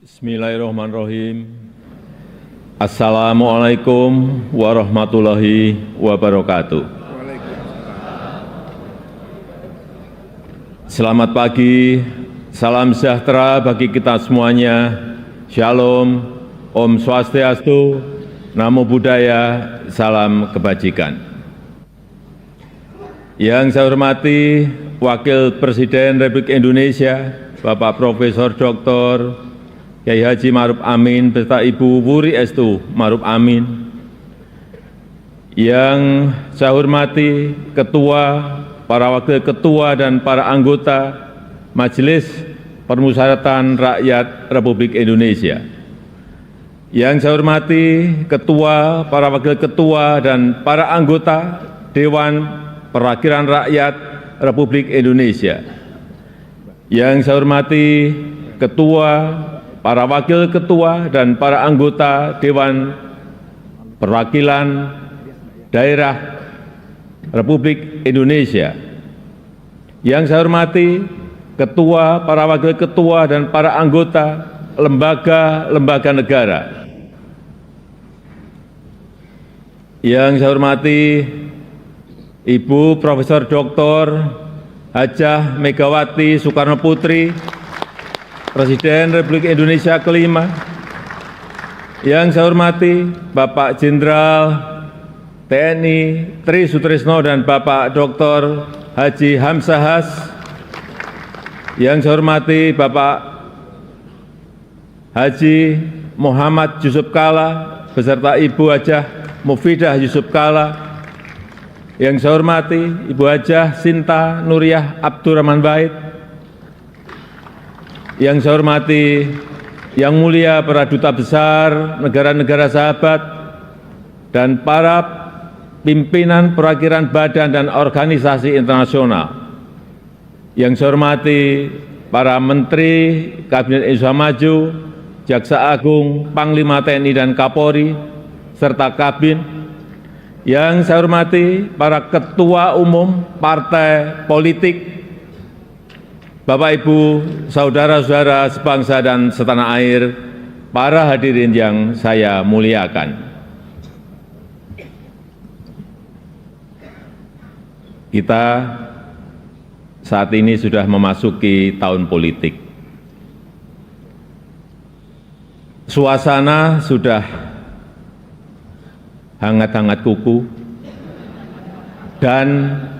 Bismillahirrahmanirrahim. Assalamualaikum warahmatullahi wabarakatuh. Selamat pagi, salam sejahtera bagi kita semuanya. Shalom, Om Swastiastu, Namo Buddhaya, salam kebajikan. Yang saya hormati Wakil Presiden Republik Indonesia, Bapak Profesor Dr. Kiai Haji Ma'ruf Amin beserta Ibu Wuri Estu Ma'ruf Amin. Yang saya hormati Ketua, para Wakil Ketua dan para anggota Majelis Permusyawaratan Rakyat Republik Indonesia. Yang saya hormati Ketua, para Wakil Ketua dan para anggota Dewan Perwakilan Rakyat Republik Indonesia. Yang saya hormati Ketua, para Wakil Ketua dan para anggota Dewan Perwakilan Daerah Republik Indonesia. Yang saya hormati Ketua, para Wakil Ketua dan para anggota lembaga-lembaga negara. Yang saya hormati Ibu Profesor Dr. Hajah Megawati Soekarno Putri, Presiden Republik Indonesia kelima. Yang saya hormati Bapak Jenderal TNI Tri Sutrisno dan Bapak Dr. Haji Hamzahas. Yang saya hormati Bapak Haji Muhammad Yusuf Kalla beserta Ibu Hajah Mufidah Yusuf Kalla. Yang saya hormati Ibu Hajah Sinta Nuriyah Abdurrahman Wahid. Yang saya hormati Yang Mulia para Duta Besar negara-negara sahabat dan para pimpinan perwakilan badan dan organisasi internasional. Yang saya hormati para Menteri Kabinet Indonesia Maju, Jaksa Agung, Panglima TNI dan Kapolri, serta Kabin. Yang saya hormati para Ketua Umum Partai Politik, Bapak Ibu, saudara-saudara sebangsa dan setanah air, para hadirin yang saya muliakan. Kita saat ini sudah memasuki tahun politik. Suasana sudah hangat-hangat kuku dan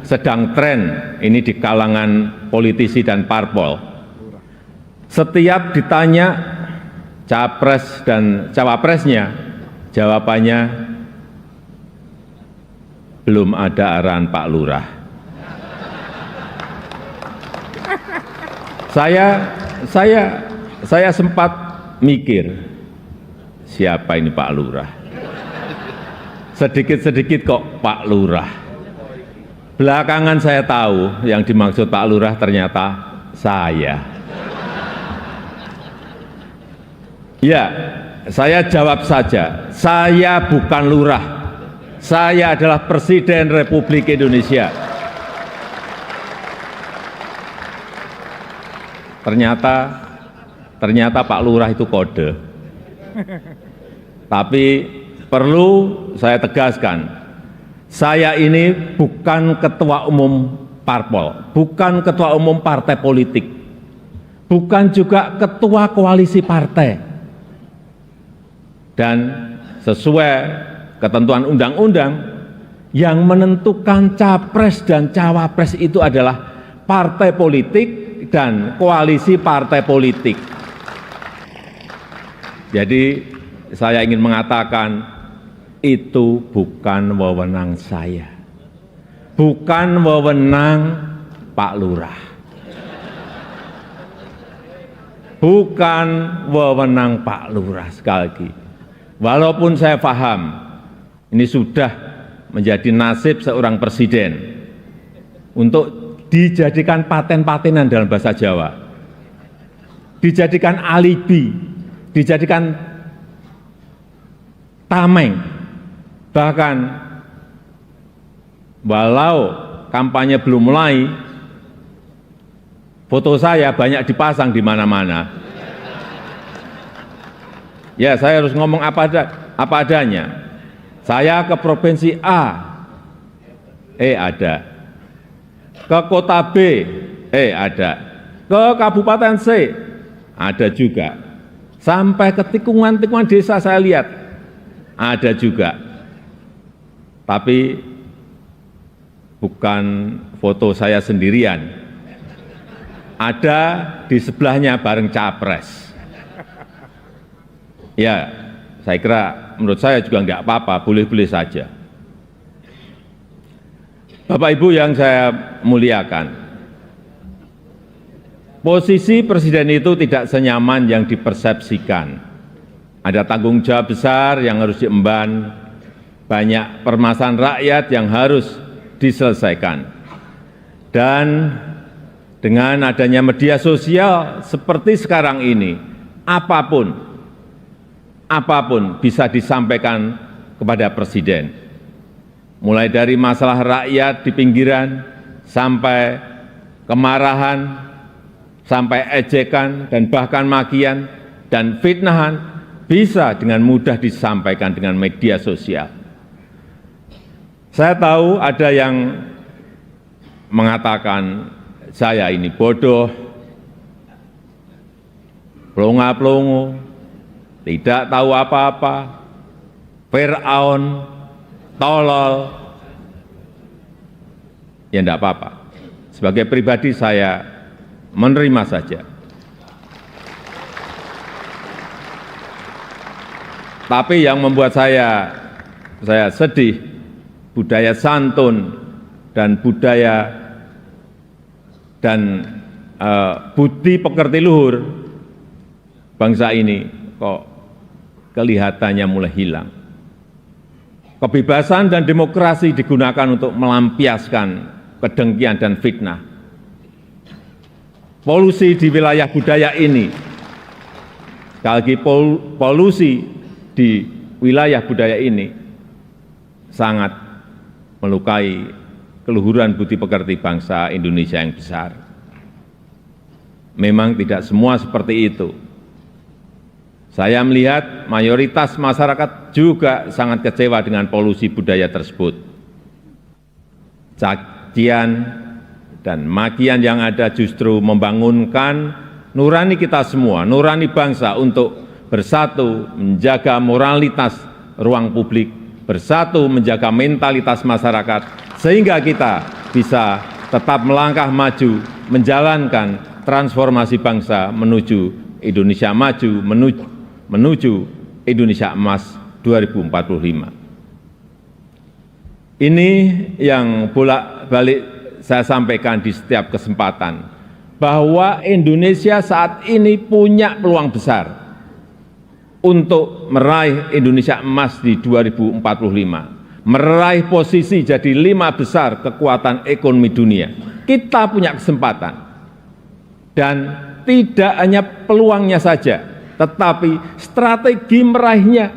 sedang tren ini di kalangan politisi dan parpol. Setiap ditanya capres dan cawapresnya, jawabannya belum ada arahan Pak Lurah. Saya sempat mikir, siapa ini Pak Lurah? Sedikit-sedikit kok Pak Lurah. Belakangan saya tahu yang dimaksud Pak Lurah ternyata saya. Ya, saya jawab saja, saya bukan lurah. Saya adalah Presiden Republik Indonesia. Ternyata Pak Lurah itu kode. Tapi perlu saya tegaskan, saya ini bukan ketua umum parpol, bukan ketua umum partai politik, bukan juga ketua koalisi partai. Dan sesuai ketentuan undang-undang, yang menentukan capres dan cawapres itu adalah partai politik dan koalisi partai politik. Jadi saya ingin mengatakan, itu bukan wewenang saya, bukan wewenang Pak Lurah, bukan wewenang Pak Lurah. Sekali lagi, walaupun saya paham ini sudah menjadi nasib seorang presiden untuk dijadikan paten-patenan dalam bahasa Jawa, dijadikan alibi, dijadikan tameng. Bahkan walau kampanye belum mulai, foto saya banyak dipasang di mana-mana. Ya, saya harus ngomong apa adanya. Saya ke provinsi A, ada. Ke kota B, ada. Ke kabupaten C, ada juga. Sampai ke tikungan-tikungan desa saya lihat, ada juga. Tapi bukan foto saya sendirian. Ada di sebelahnya bareng capres. Ya, saya kira menurut saya juga enggak apa-apa, boleh-boleh saja. Bapak Ibu yang saya muliakan, posisi presiden itu tidak senyaman yang dipersepsikan. Ada tanggung jawab besar yang harus diemban, banyak permasalahan rakyat yang harus diselesaikan. Dan dengan adanya media sosial seperti sekarang ini, apapun bisa disampaikan kepada presiden. Mulai dari masalah rakyat di pinggiran, sampai kemarahan, sampai ejekan, dan bahkan makian, dan fitnahan, bisa dengan mudah disampaikan dengan media sosial. Saya tahu ada yang mengatakan saya ini bodoh, pelongo-pelongo, tidak tahu apa-apa, Fir'aun, tolol. Ya enggak apa-apa. Sebagai pribadi saya menerima saja. Tapi yang membuat saya sedih, budaya santun dan budaya dan budi pekerti luhur bangsa ini kok kelihatannya mulai hilang. Kebebasan dan demokrasi digunakan untuk melampiaskan kedengkian dan fitnah. Polusi di wilayah budaya ini, sekali lagi polusi di wilayah budaya ini sangat melukai keluhuran budi pekerti bangsa Indonesia yang besar. Memang tidak semua seperti itu. Saya melihat mayoritas masyarakat juga sangat kecewa dengan polusi budaya tersebut. Cacian dan makian yang ada justru membangunkan nurani kita semua, nurani bangsa untuk bersatu menjaga moralitas ruang publik, bersatu menjaga mentalitas masyarakat, sehingga kita bisa tetap melangkah maju, menjalankan transformasi bangsa menuju Indonesia maju, menuju Indonesia emas 2045. Ini yang bolak-balik saya sampaikan di setiap kesempatan, bahwa Indonesia saat ini punya peluang besar untuk meraih Indonesia emas di 2045, meraih posisi jadi 5 besar kekuatan ekonomi dunia. Kita punya kesempatan, dan tidak hanya peluangnya saja, tetapi strategi meraihnya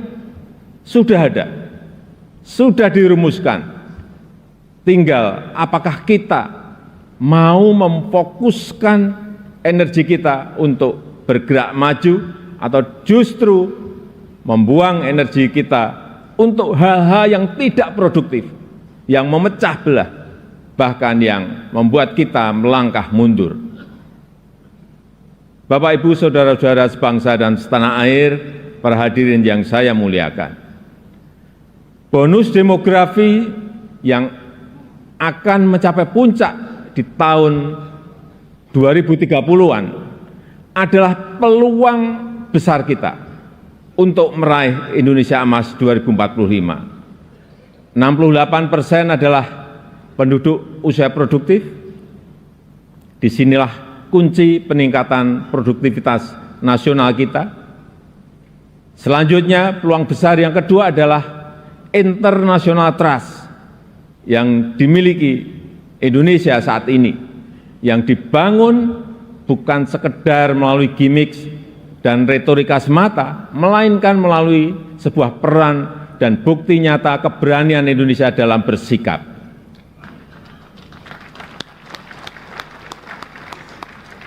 sudah ada, sudah dirumuskan. Tinggal apakah kita mau memfokuskan energi kita untuk bergerak maju, atau justru membuang energi kita untuk hal-hal yang tidak produktif, yang memecah belah, bahkan yang membuat kita melangkah mundur. Bapak, Ibu, saudara-saudara sebangsa dan setanah air, para hadirin yang saya muliakan, bonus demografi yang akan mencapai puncak di tahun 2030-an adalah peluang besar kita untuk meraih Indonesia emas 2045. 68% adalah penduduk usia produktif. Disinilah kunci peningkatan produktivitas nasional kita. Selanjutnya, peluang besar yang kedua adalah international trust yang dimiliki Indonesia saat ini, yang dibangun bukan sekedar melalui gimmick dan retorika semata, melainkan melalui sebuah peran dan bukti nyata keberanian Indonesia dalam bersikap.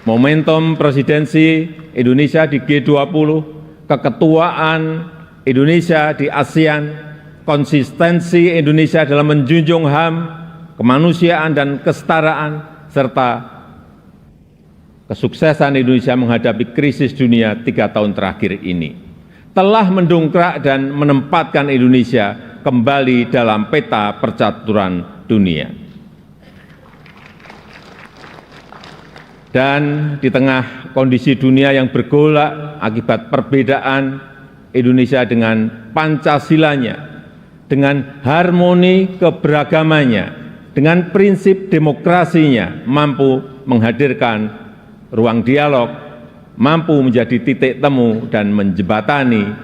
Momentum presidensi Indonesia di G20 keketuaan Indonesia di ASEAN, konsistensi Indonesia dalam menjunjung HAM, kemanusiaan dan kesetaraan, serta kesuksesan Indonesia menghadapi krisis dunia 3 tahun terakhir ini telah mendongkrak dan menempatkan Indonesia kembali dalam peta percaturan dunia. Dan di tengah kondisi dunia yang bergolak akibat perbedaan, Indonesia dengan Pancasilanya, dengan harmoni keberagamannya, dengan prinsip demokrasinya, mampu menghadirkan ruang dialog, mampu menjadi titik temu dan menjembatani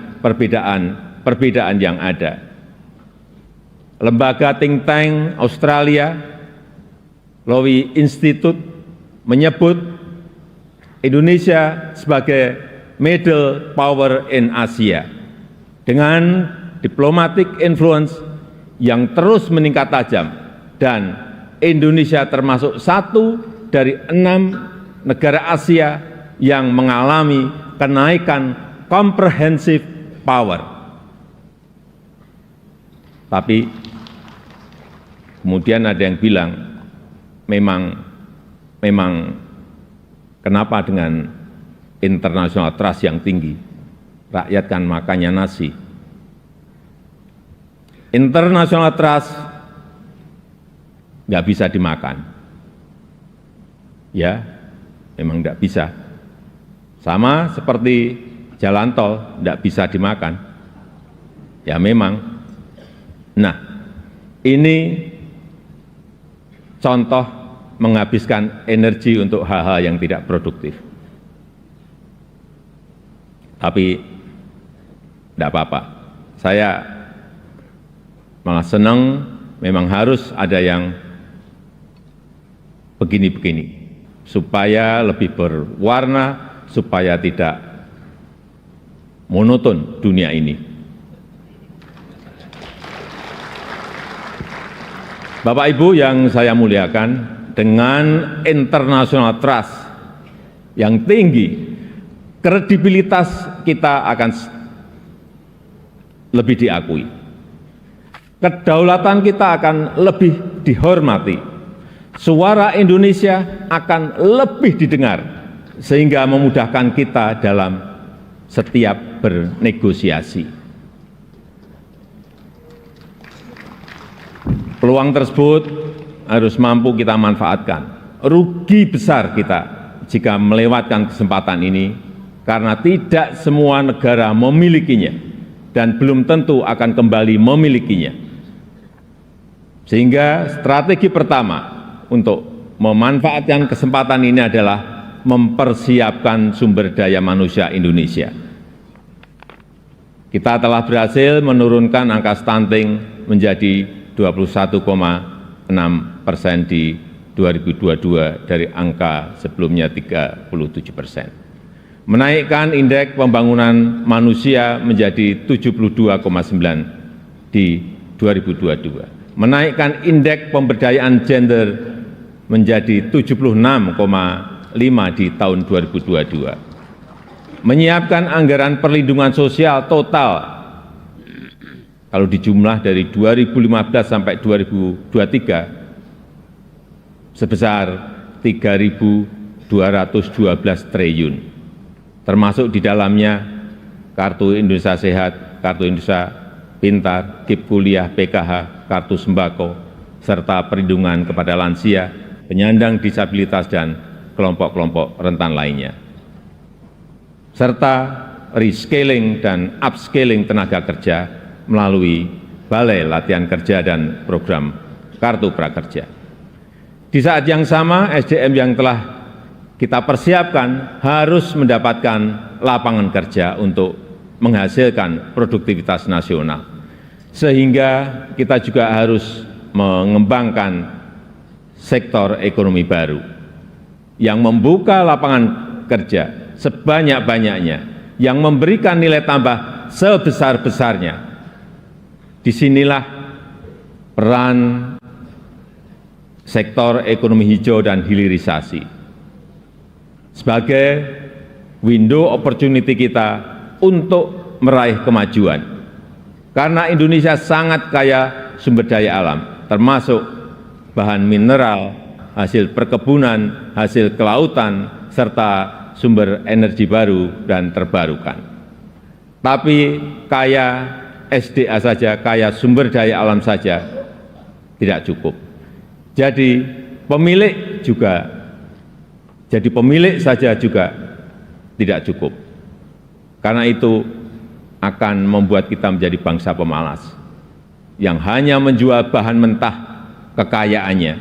perbedaan yang ada. Lembaga think tank Australia, Lowy Institute, menyebut Indonesia sebagai middle power in Asia dengan diplomatic influence yang terus meningkat tajam, dan Indonesia termasuk satu dari 6 negara Asia yang mengalami kenaikan comprehensive power. Tapi kemudian ada yang bilang, memang kenapa dengan international trust yang tinggi, rakyat kan makannya nasi. International trust nggak bisa dimakan. Ya, memang nggak bisa. Sama seperti jalan tol, nggak bisa dimakan. Ya memang. Nah, ini contoh menghabiskan energi untuk hal-hal yang tidak produktif. Tapi tidak apa-apa. Saya malah senang, memang harus ada yang begini-begini, supaya lebih berwarna, supaya tidak monoton dunia ini. Bapak Ibu yang saya muliakan, dengan international trust yang tinggi, kredibilitas kita akan lebih diakui. Kedaulatan kita akan lebih dihormati. Suara Indonesia akan lebih didengar, sehingga memudahkan kita dalam setiap bernegosiasi. Peluang tersebut harus mampu kita manfaatkan. Rugi besar kita jika melewatkan kesempatan ini, karena tidak semua negara memilikinya dan belum tentu akan kembali memilikinya. Sehingga strategi pertama untuk memanfaatkan kesempatan ini adalah mempersiapkan sumber daya manusia Indonesia. Kita telah berhasil menurunkan angka stunting menjadi 21,6% di 2022 dari angka sebelumnya 37%. Menaikkan indeks pembangunan manusia menjadi 72,9 di 2022. Menaikkan indeks pemberdayaan gender menjadi 76,5 di tahun 2022. Menyiapkan anggaran perlindungan sosial total kalau dijumlah dari 2015 sampai 2023 sebesar 3.212 triliun, termasuk di dalamnya Kartu Indonesia Sehat, Kartu Indonesia Pintar, KIP Kuliah, PKH, Kartu Sembako, serta perlindungan kepada lansia, penyandang disabilitas, dan kelompok-kelompok rentan lainnya, serta rescaling dan upscaling tenaga kerja melalui Balai Latihan Kerja dan program Kartu Prakerja. Di saat yang sama, SDM yang telah kita persiapkan harus mendapatkan lapangan kerja untuk menghasilkan produktivitas nasional. Sehingga kita juga harus mengembangkan sektor ekonomi baru yang membuka lapangan kerja sebanyak-banyaknya, yang memberikan nilai tambah sebesar-besarnya. Disinilah peran sektor ekonomi hijau dan hilirisasi sebagai window opportunity kita untuk meraih kemajuan. Karena Indonesia sangat kaya sumber daya alam, termasuk bahan mineral, hasil perkebunan, hasil kelautan, serta sumber energi baru dan terbarukan. Tapi kaya SDA saja, kaya sumber daya alam saja tidak cukup. Jadi pemilik saja juga tidak cukup. Karena itu akan membuat kita menjadi bangsa pemalas yang hanya menjual bahan mentah kekayaannya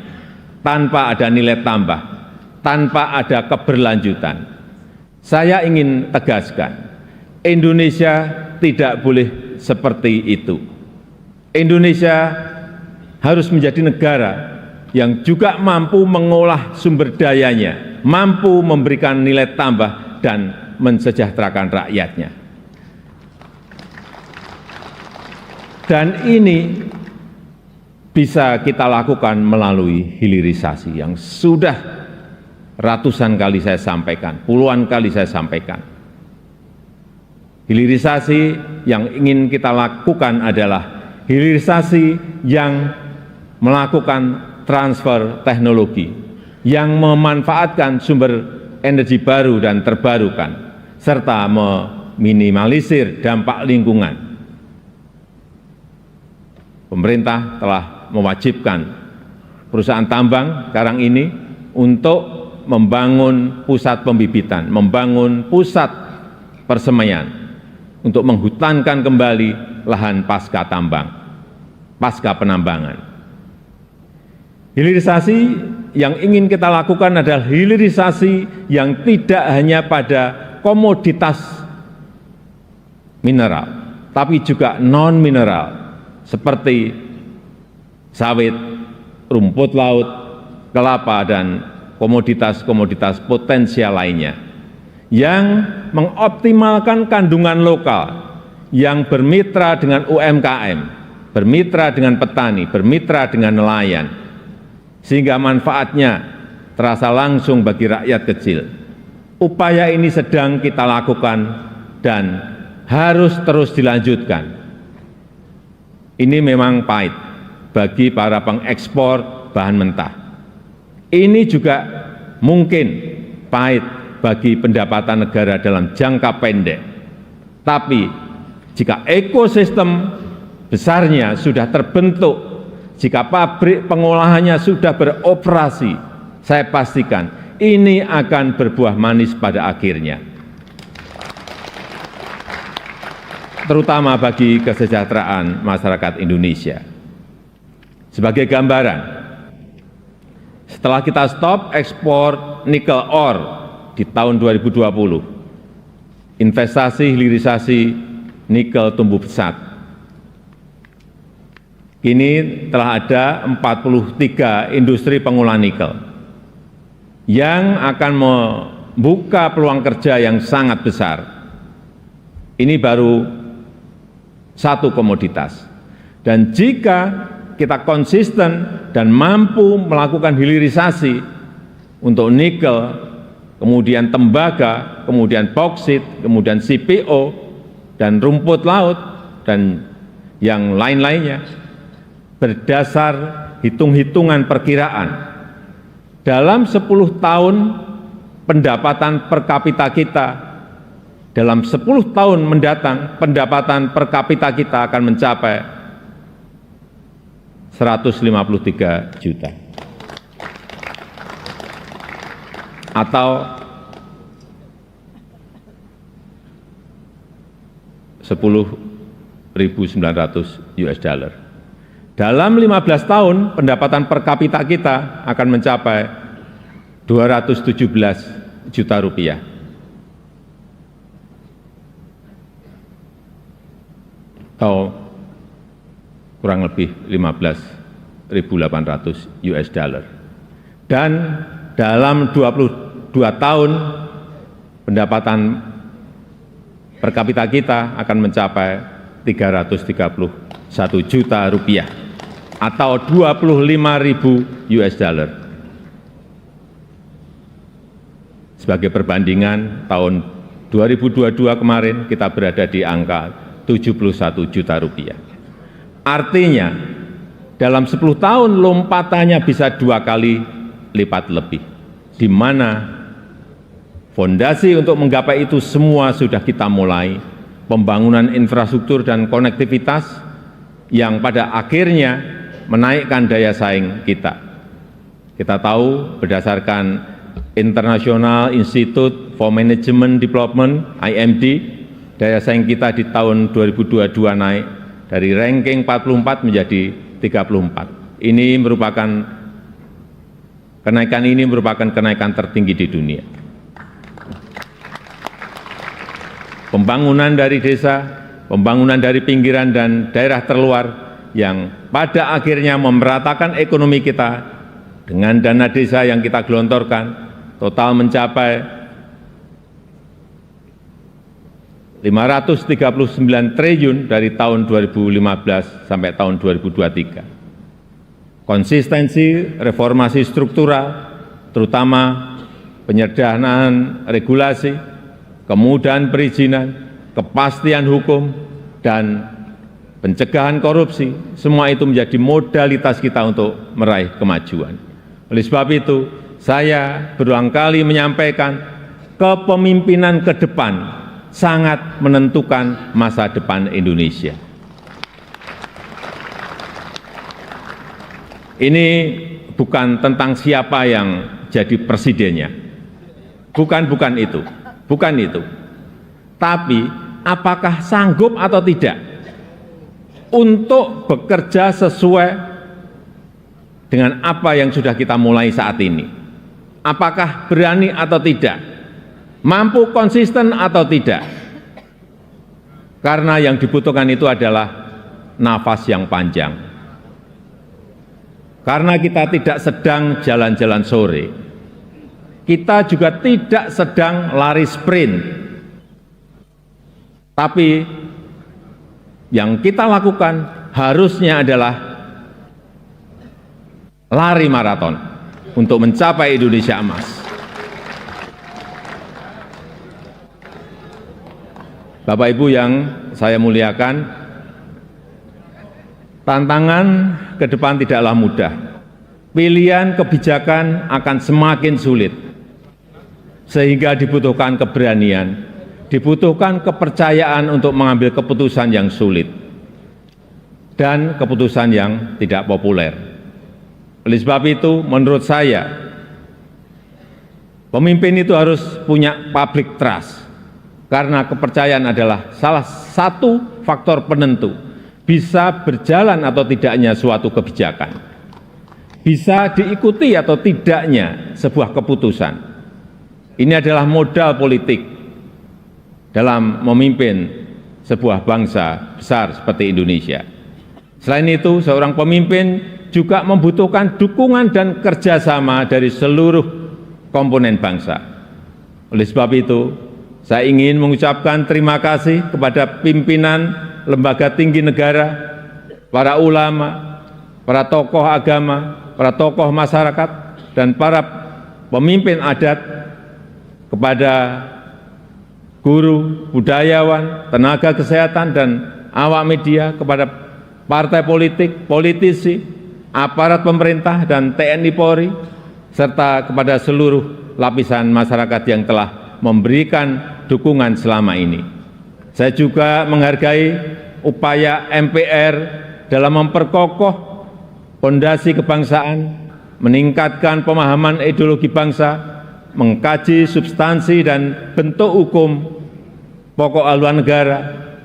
tanpa ada nilai tambah, tanpa ada keberlanjutan. Saya ingin tegaskan, Indonesia tidak boleh seperti itu. Indonesia harus menjadi negara yang juga mampu mengolah sumber dayanya, mampu memberikan nilai tambah dan mensejahterakan rakyatnya. Dan ini bisa kita lakukan melalui hilirisasi yang sudah ratusan kali saya sampaikan, puluhan kali saya sampaikan. Hilirisasi yang ingin kita lakukan adalah hilirisasi yang melakukan transfer teknologi, yang memanfaatkan sumber energi baru dan terbarukan, serta meminimalisir dampak lingkungan. Pemerintah telah mewajibkan perusahaan tambang sekarang ini untuk membangun pusat pembibitan, membangun pusat persemaian, untuk menghutankan kembali lahan pasca tambang, pasca penambangan. Hilirisasi yang ingin kita lakukan adalah hilirisasi yang tidak hanya pada komoditas mineral, tapi juga non-mineral, seperti sawit, rumput laut, kelapa, dan komoditas-komoditas potensial lainnya, yang mengoptimalkan kandungan lokal, yang bermitra dengan UMKM, bermitra dengan petani, bermitra dengan nelayan, sehingga manfaatnya terasa langsung bagi rakyat kecil. Upaya ini sedang kita lakukan dan harus terus dilanjutkan. Ini memang pahit bagi para pengekspor bahan mentah. Ini juga mungkin pahit bagi pendapatan negara dalam jangka pendek. Tapi jika ekosistem besarnya sudah terbentuk, jika pabrik pengolahannya sudah beroperasi, saya pastikan ini akan berbuah manis pada akhirnya. Terutama bagi kesejahteraan masyarakat Indonesia. Sebagai gambaran, setelah kita stop ekspor nikel ore di tahun 2020, investasi hilirisasi nikel tumbuh pesat. Kini telah ada 43 industri pengolahan nikel yang akan membuka peluang kerja yang sangat besar. Ini baru satu komoditas. Dan jika kita konsisten dan mampu melakukan hilirisasi untuk nikel, kemudian tembaga, kemudian bauksit, kemudian CPO, dan rumput laut, dan yang lain-lainnya, berdasar hitung-hitungan perkiraan, dalam 10 tahun pendapatan per kapita kita, dalam 10 tahun mendatang, pendapatan per kapita kita akan mencapai 153 juta. Atau 10.900 US dollar. Dalam 15 tahun, pendapatan per kapita kita akan mencapai 217 juta rupiah. Atau kurang lebih 15.800 US dollar. Dan dalam 22 tahun pendapatan per kapita kita akan mencapai 331 juta rupiah atau 25.000 US dollar. Sebagai perbandingan, tahun 2022 kemarin kita berada di angka 71 juta rupiah. Artinya dalam 10 tahun lompatannya bisa 2 kali lipat lebih, di mana fondasi untuk menggapai itu semua sudah kita mulai, pembangunan infrastruktur dan konektivitas yang pada akhirnya menaikkan daya saing kita. Kita tahu berdasarkan International Institute for Management Development, IMD, daya saing kita di tahun 2022 naik dari ranking 44 menjadi 34. Kenaikan ini merupakan kenaikan tertinggi di dunia. Pembangunan dari desa, pembangunan dari pinggiran dan daerah terluar yang pada akhirnya memeratakan ekonomi kita dengan dana desa yang kita gelontorkan total mencapai 539 triliun dari tahun 2015 sampai tahun 2023. Konsistensi reformasi struktural, terutama penyederhanaan regulasi, kemudahan perizinan, kepastian hukum, dan pencegahan korupsi, semua itu menjadi modalitas kita untuk meraih kemajuan. Oleh sebab itu, saya berulang kali menyampaikan kepemimpinan ke depan sangat menentukan masa depan Indonesia. Ini bukan tentang siapa yang jadi presidennya. Bukan itu. Tapi apakah sanggup atau tidak untuk bekerja sesuai dengan apa yang sudah kita mulai saat ini. Apakah berani atau tidak? Mampu konsisten atau tidak? Karena yang dibutuhkan itu adalah nafas yang panjang. Karena kita tidak sedang jalan-jalan sore, kita juga tidak sedang lari sprint, tapi yang kita lakukan harusnya adalah lari maraton untuk mencapai Indonesia emas. Bapak Ibu yang saya muliakan, tantangan ke depan tidaklah mudah. Pilihan kebijakan akan semakin sulit, sehingga dibutuhkan keberanian, dibutuhkan kepercayaan untuk mengambil keputusan yang sulit dan keputusan yang tidak populer. Oleh sebab itu, menurut saya, pemimpin itu harus punya public trust, karena kepercayaan adalah salah satu faktor penentu bisa berjalan atau tidaknya suatu kebijakan, bisa diikuti atau tidaknya sebuah keputusan. Ini adalah modal politik dalam memimpin sebuah bangsa besar seperti Indonesia. Selain itu, seorang pemimpin juga membutuhkan dukungan dan kerjasama dari seluruh komponen bangsa. Oleh sebab itu, saya ingin mengucapkan terima kasih kepada pimpinan lembaga tinggi negara, para ulama, para tokoh agama, para tokoh masyarakat, dan para pemimpin adat, kepada guru, budayawan, tenaga kesehatan, dan awak media, kepada partai politik, politisi, aparat pemerintah, dan TNI Polri, serta kepada seluruh lapisan masyarakat yang telah memberikan dukungan selama ini. Saya juga menghargai upaya MPR dalam memperkokoh fondasi kebangsaan, meningkatkan pemahaman ideologi bangsa, mengkaji substansi dan bentuk hukum pokok haluan negara,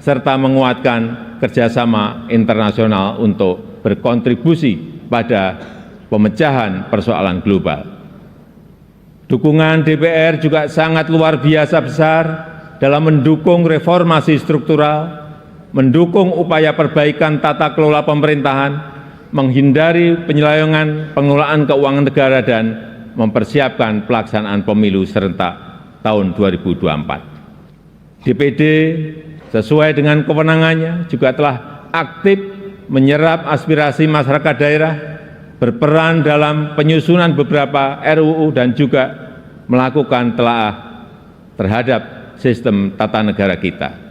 serta menguatkan kerjasama internasional untuk berkontribusi pada pemecahan persoalan global. Dukungan DPR juga sangat luar biasa besar dalam mendukung reformasi struktural, mendukung upaya perbaikan tata kelola pemerintahan, menghindari penyelewengan pengelolaan keuangan negara, dan mempersiapkan pelaksanaan pemilu serentak tahun 2024. DPD sesuai dengan kewenangannya juga telah aktif menyerap aspirasi masyarakat daerah, berperan dalam penyusunan beberapa RUU, dan juga melakukan telaah terhadap sistem tata negara kita.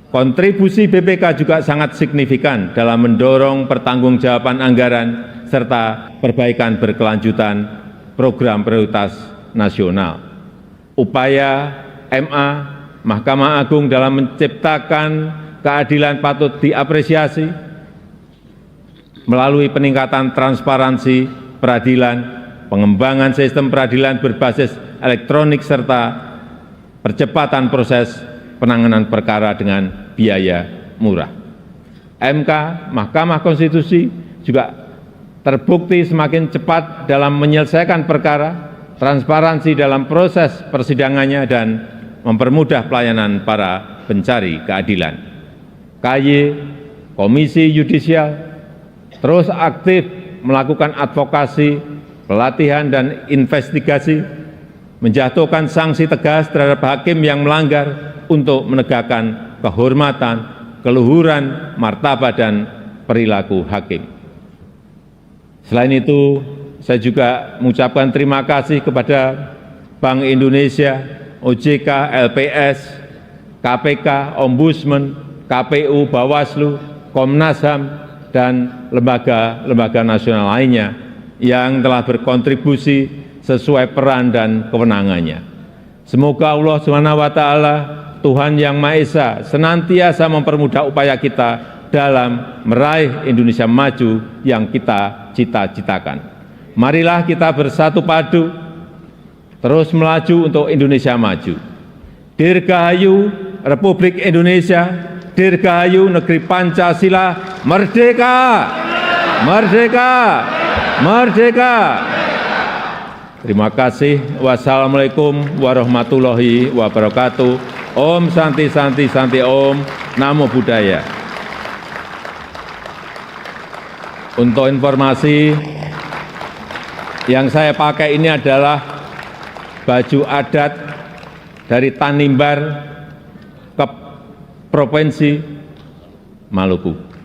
Kontribusi BPK juga sangat signifikan dalam mendorong pertanggungjawaban anggaran serta perbaikan berkelanjutan program prioritas nasional. Upaya MA, Mahkamah Agung dalam menciptakan keadilan patut diapresiasi melalui peningkatan transparansi peradilan, pengembangan sistem peradilan berbasis elektronik, serta percepatan proses penanganan perkara dengan biaya murah. MK, Mahkamah Konstitusi juga terbukti semakin cepat dalam menyelesaikan perkara, transparansi dalam proses persidangannya, dan mempermudah pelayanan para pencari keadilan. KY, Komisi Yudisial, terus aktif melakukan advokasi, pelatihan, dan investigasi, menjatuhkan sanksi tegas terhadap hakim yang melanggar untuk menegakkan kehormatan, keluhuran, martabat, dan perilaku hakim. Selain itu, saya juga mengucapkan terima kasih kepada Bank Indonesia, OJK, LPS, KPK, Ombudsman, KPU, Bawaslu, Komnas HAM, dan lembaga-lembaga nasional lainnya yang telah berkontribusi sesuai peran dan kewenangannya. Semoga Allah SWT, Tuhan Yang Maha Esa, senantiasa mempermudah upaya kita dalam meraih Indonesia maju yang kita cita-citakan. Marilah kita bersatu padu, terus melaju untuk Indonesia maju. Dirgahayu Republik Indonesia, Dirgahayu Negeri Pancasila, merdeka! Merdeka! Merdeka! Terima kasih. Wassalamualaikum warahmatullahi wabarakatuh. Om Santi Santi Santi Om. Namo Buddhaya. Untuk informasi, yang saya pakai ini adalah baju adat dari Tanimbar ke Provinsi Maluku.